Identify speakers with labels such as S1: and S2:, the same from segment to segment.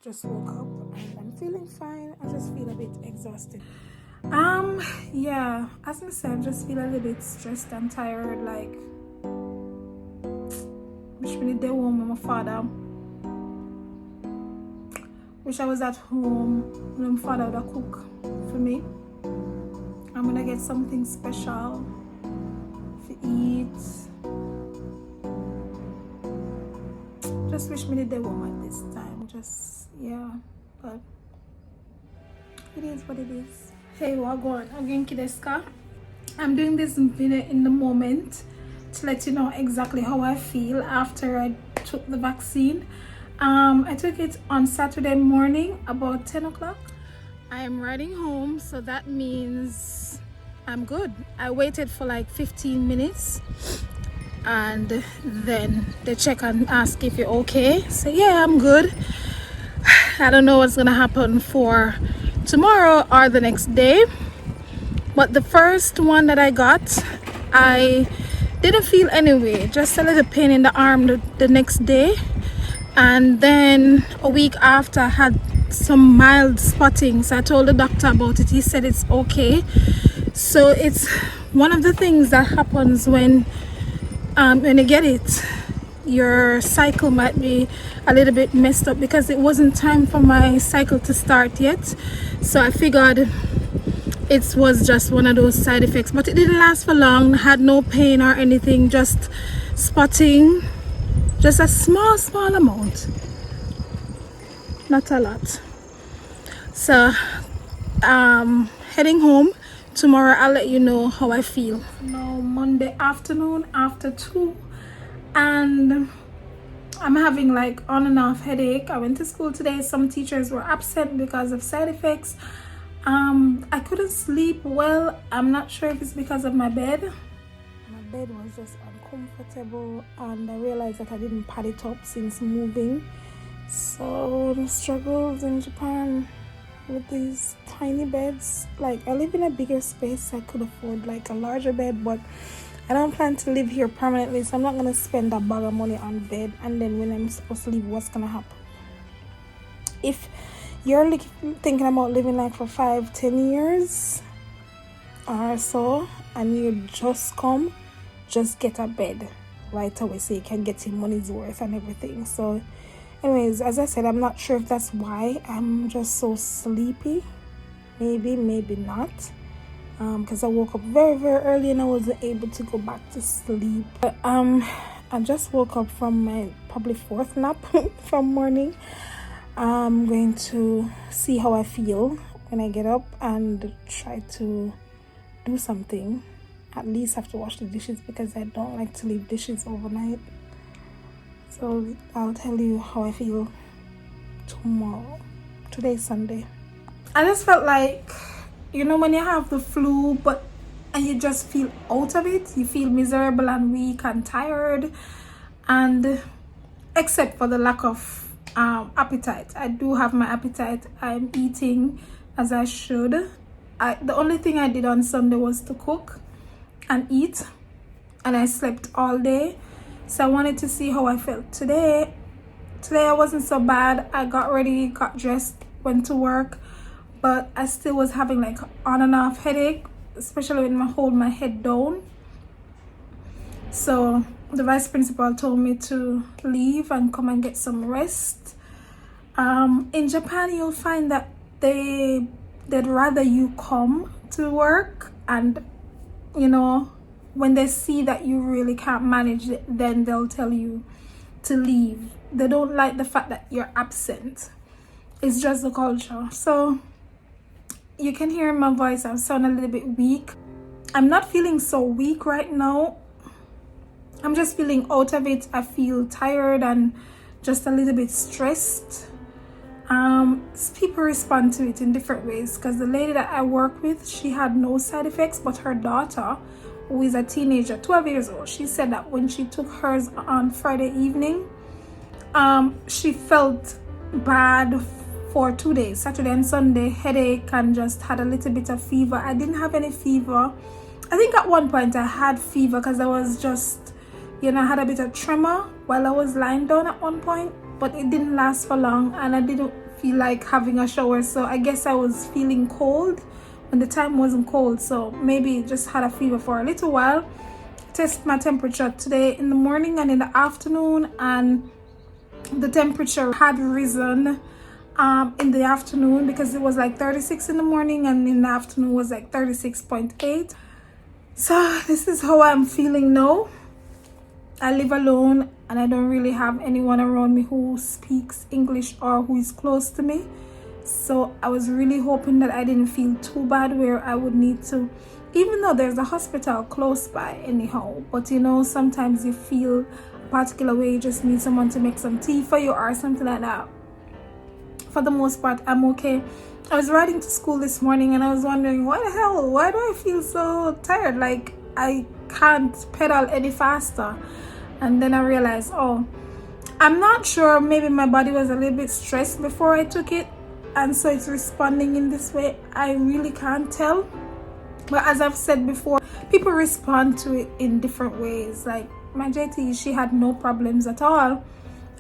S1: just woke up and I'm feeling fine. I just feel a bit exhausted. Yeah, as I said, I just feel a little bit stressed and tired. Like, wish me the day home with my father. Wish I was at home when my father would cook for me. I'm gonna get something special to eat. Just wish me the day home at this time. Just, yeah, but it is what it is. Hey, wagwan, ogenki desu ka? I'm doing this video in the moment to let you know exactly how I feel after I took the vaccine. I took it on Saturday morning about 10 o'clock. I am riding home, so that means I'm good. I waited for like 15 minutes and then they check and ask if you're okay. So yeah, I'm good. I don't know what's gonna happen for tomorrow or the next day, but the first one that I got, I didn't feel anyway, just a little pain in the arm the next day, and then a week after I had some mild spotting. So I told the doctor about it. He said it's okay. So it's one of the things that happens when you get it. Your cycle might be a little bit messed up because it wasn't time for my cycle to start yet. So I figured it was just one of those side effects, but it didn't last for long. Had no pain or anything, just spotting, just a small amount, not a lot. So heading home tomorrow. I'll let you know how I feel. Now Monday afternoon after 2, and I'm having like on and off headache. I went to school today. Some teachers were absent because of side effects. I couldn't sleep well. I'm not sure if it's because of my bed. My bed was just uncomfortable, and I realized that I didn't pad it up since moving. So the struggles in Japan with these tiny beds. Like, I live in a bigger space. I could afford like a larger bed, but I don't plan to live here permanently, so I'm not gonna spend a bag of money on bed, and then when I'm supposed to leave, what's gonna happen? If you're thinking about living like for 5-10 years or so, and you just get a bed right away so you can get your money's worth and everything. So anyways, as I said, I'm not sure if that's why I'm just so sleepy. Maybe not, because I woke up very early and I wasn't able to go back to sleep. But I just woke up from my probably 4th nap from morning. I'm going to see how I feel when I get up and try to do something. At least have to wash the dishes because I don't like to leave dishes overnight. So I'll tell you how I feel tomorrow. Today's Sunday. I just felt like, you know, when you have the flu and you just feel out of it, you feel miserable and weak and tired, and except for the lack of appetite. I do have my appetite. I'm eating as I should. The only thing I did on Sunday was to cook and eat, and I slept all day. So I wanted to see how I felt today. Today I wasn't so bad. I got ready, got dressed, went to work, but I still was having like on and off headache, especially when I hold my head down. So the vice principal told me to leave and come and get some rest. In Japan, you'll find that they'd rather you come to work, and you know, when they see that you really can't manage it, then they'll tell you to leave. They don't like the fact that you're absent. It's just the culture. So you can hear in my voice I sound a little bit weak. I'm not feeling so weak right now. I'm just feeling out of it. I feel tired and just a little bit stressed. People respond to it in different ways, because the lady that I work with, she had no side effects, but her daughter, who is a teenager, 12 years old, she said that when she took hers on Friday evening, she felt bad for 2 days, Saturday and Sunday, headache, and just had a little bit of fever. I didn't have any fever. I think at one point I had fever because I was just, you know, I had a bit of tremor while I was lying down at one point, but it didn't last for long, and I didn't feel like having a shower, so I guess I was feeling cold when the time wasn't cold, so maybe just had a fever for a little while. Test my temperature today in the morning and in the afternoon, and the temperature had risen in the afternoon, because it was like 36 in the morning, and in the afternoon was like 36.8. So this is how I'm feeling now. I live alone and I don't really have anyone around me who speaks English or who is close to me. So I was really hoping that I didn't feel too bad where I would need to, even though there's a hospital close by anyhow, but you know, sometimes you feel a particular way, you just need someone to make some tea for you or something like that. For the most part, I'm okay. I was riding to school this morning and I was wondering, what the hell, why do I feel so tired? Like I can't pedal any faster. And then I realized, oh, I'm not sure, maybe my body was a little bit stressed before I took it, and so it's responding in this way. I really can't tell, but as I've said before, people respond to it in different ways. Like my JT, she had no problems at all,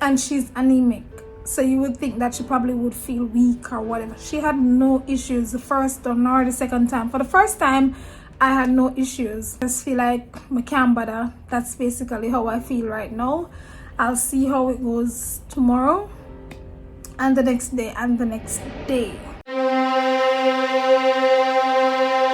S1: and she's anemic, so you would think that she probably would feel weak or whatever. She had no issues the first nor the second time. For the first time, I had no issues. I just feel like I can't bother. That's basically how I feel right now. I'll see how it goes tomorrow and the next day and the next day.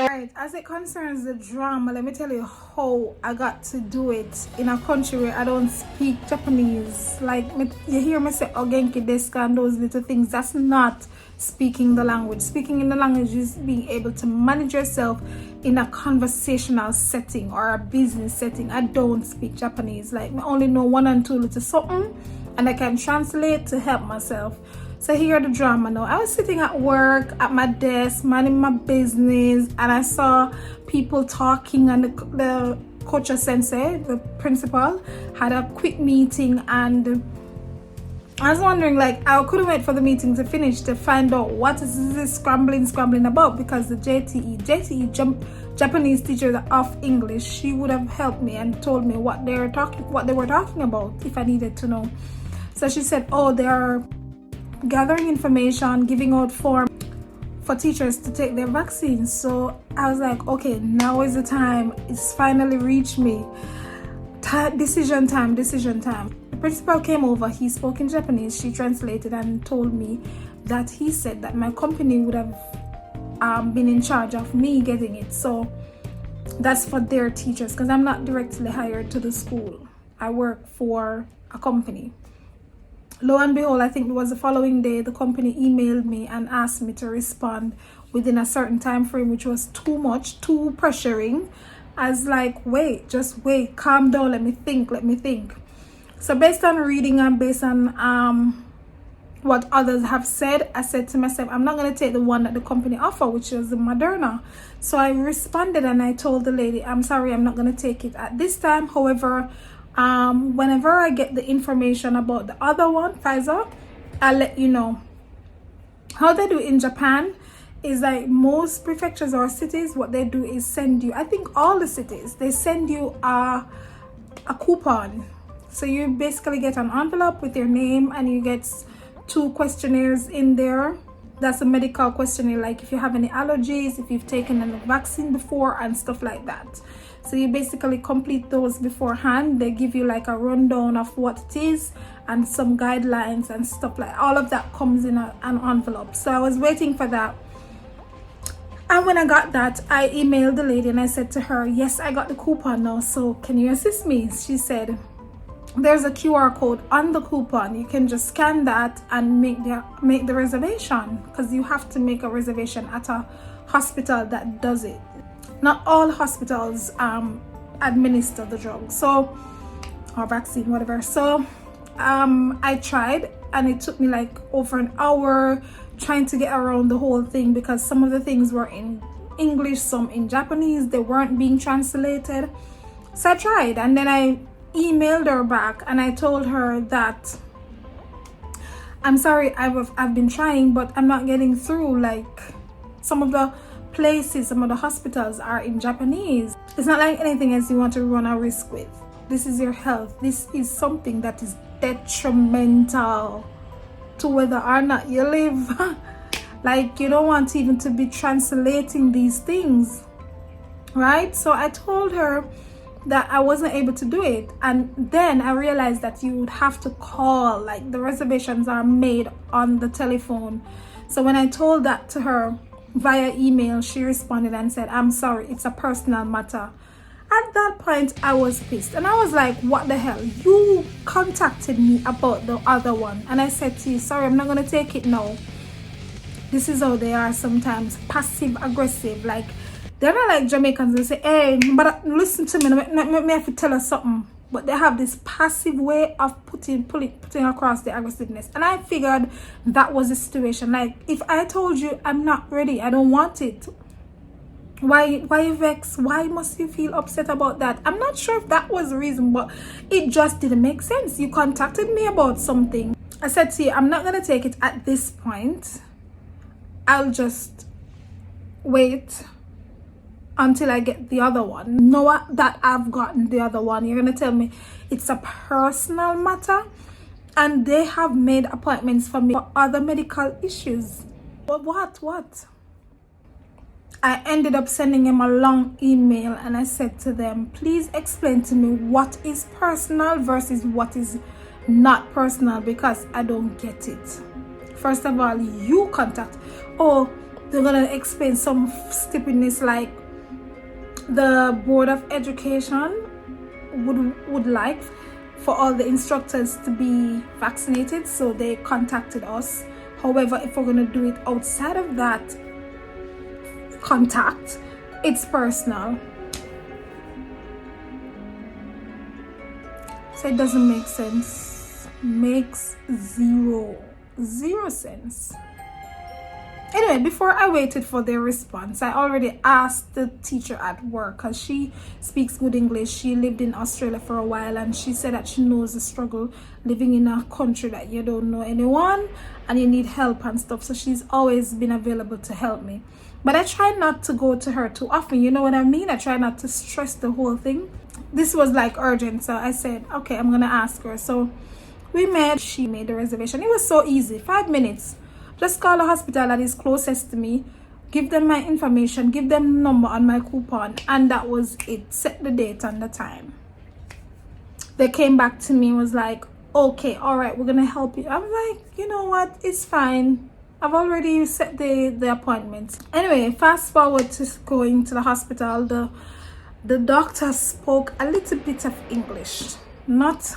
S1: Alright, as it concerns the drama, let me tell you how I got to do it in a country where I don't speak Japanese. Like, you hear me say ogenki desu ka and those little things. That's not speaking the language. Speaking in the language is being able to manage yourself in a conversational setting or a business setting. I don't speak Japanese. Like, I only know one and two little something, and I can translate to help myself. So here the drama now. I was sitting at work at my desk, minding my business, and I saw people talking, and the coach sensei, the principal, had a quick meeting, and I was wondering, like, I couldn't wait for the meeting to finish to find out what is this scrambling about, because the Japanese teacher of English, she would have helped me and told me what they were talking about if I needed to know. So she said, oh, they are gathering information, giving out form for teachers to take their vaccines. So I was like, okay, now is the time. It's finally reached me. Decision time. The principal came over, he spoke in Japanese, she translated and told me that he said that my company would have been in charge of me getting it. So that's for their teachers, because I'm not directly hired to the school. I work for a company. Lo and behold, I think it was the following day, the company emailed me and asked me to respond within a certain time frame, which was too much, too pressuring. I was like, just wait, calm down, let me think. So based on reading and based on what others have said, I said to myself, I'm not going to take the one that the company offer, which was the Moderna. So I responded and I told the lady, I'm sorry, I'm not going to take it at this time. However, whenever I get the information about the other one, Pfizer, I'll let you know. How they do in Japan is like most prefectures or cities, what they do is send you, I think all the cities, they send you a coupon. So you basically get an envelope with your name, and you get 2 questionnaires in there. That's a medical questionnaire, like if you have any allergies, if you've taken a vaccine before, and stuff like that. So you basically complete those beforehand. They give you like a rundown of what it is and some guidelines and stuff, like all of that comes in an envelope. So I was waiting for that. And when I got that, I emailed the lady and I said to her, yes, I got the coupon now, so can you assist me? She said, there's a QR code on the coupon. You can just scan that and make the reservation, because you have to make a reservation at a hospital that does it. Not all hospitals administer the drug, so, or vaccine, whatever. So I tried, and it took me like over an hour trying to get around the whole thing, because some of the things were in English, some in Japanese, they weren't being translated. So I tried, and then I emailed her back and I told her that I'm sorry, I've been trying, but I'm not getting through. Like, some of the places, some of the hospitals are in Japanese. It's not like anything else you want to run a risk with. This is your health. This is something that is detrimental to whether or not you live. Like, you don't want even to be translating these things, right? So I told her that I wasn't able to do it, and then I realized that you would have to call, like the reservations are made on the telephone. So when I told that to her via email, she responded and said, I'm sorry, it's a personal matter. At that point, I was pissed, and I was like, what the hell? You contacted me about the other one, and I said to you, sorry, I'm not going to take it now. This is how they are sometimes, passive aggressive. Like, they're not like Jamaicans. They say, hey, but listen to me, me have to tell her something. But they have this passive way of putting across the aggressiveness. And I figured that was the situation. Like, if I told you I'm not ready, I don't want it, why vex? Why must you feel upset about that? I'm not sure if that was the reason, but it just didn't make sense. You contacted me about something. I said to you, I'm not going to take it at this point. I'll just wait until I get the other one. Know that I've gotten the other one. You're gonna tell me it's a personal matter, and they have made appointments for me for other medical issues. But what? I ended up sending him a long email, and I said to them, please explain to me what is personal versus what is not personal, because I don't get it. First of all, you contact, oh, they're gonna explain some stupidness like the Board of Education would like for all the instructors to be vaccinated, so they contacted us. However, if we're gonna do it outside of that contact, it's personal. So it doesn't make sense. Makes zero sense. Anyway, before I waited for their response, I already asked the teacher at work, because she speaks good English. She lived in Australia for a while, and she said that she knows the struggle living in a country that you don't know anyone and you need help and stuff. So she's always been available to help me. But I try not to go to her too often, you know what I mean? I try not to stress the whole thing. This was like urgent, so I said, okay, I'm gonna ask her. So we met. She made the reservation. It was so easy, 5 minutes. Just call the hospital that is closest to me, give them my information, give them the number on my coupon, and that was it. Set the date and the time. They came back to me and was like, okay, all right, we're gonna help you. I'm like, you know what, it's fine, I've already set the appointment. Anyway, fast forward to going to the hospital. The doctor spoke a little bit of English, not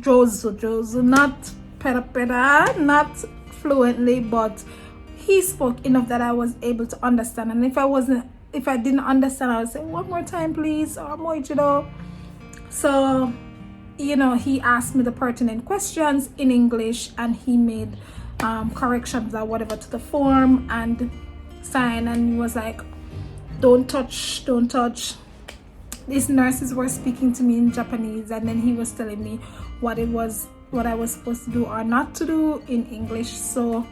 S1: Jozo, not pera, not fluently, but he spoke enough that I was able to understand. And if I didn't understand, I would say, one more time please, or more, you know. So, you know, he asked me the pertinent questions in English, and he made corrections or whatever to the form and sign, and he was like, don't touch. These nurses were speaking to me in Japanese, and then he was telling me what I was supposed to do or not to do in English. So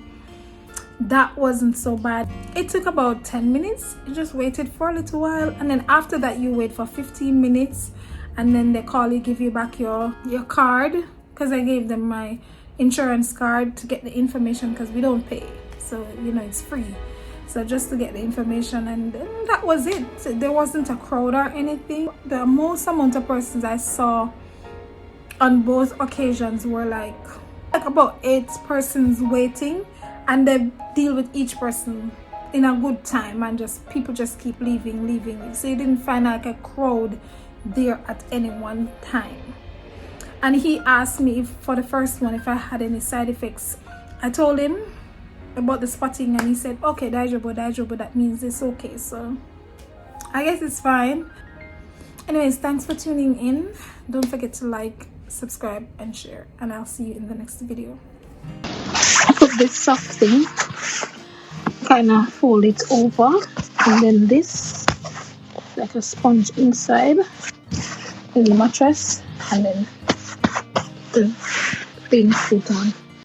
S1: that wasn't so bad. It took about 10 minutes. You just waited for a little while, and then after that you wait for 15 minutes, and then they call you, give you back your card, because I gave them my insurance card to get the information, because we don't pay, so you know, it's free. So just to get the information, and that was it. There wasn't a crowd or anything. The most amount of persons I saw on both occasions were like about 8 persons waiting, and they deal with each person in a good time, and just people just keep leaving. So you didn't find like a crowd there at any one time. And he asked me if for the first one if I had any side effects. I told him about the spotting, and he said, okay, daijoubu, that means it's okay. So I guess it's fine. Anyways, thanks for tuning in. Don't forget to like, subscribe and share, and I'll see you in the next video. Put this soft thing, kind of fold it over, and then this like a sponge inside in the mattress, and then the thing put on.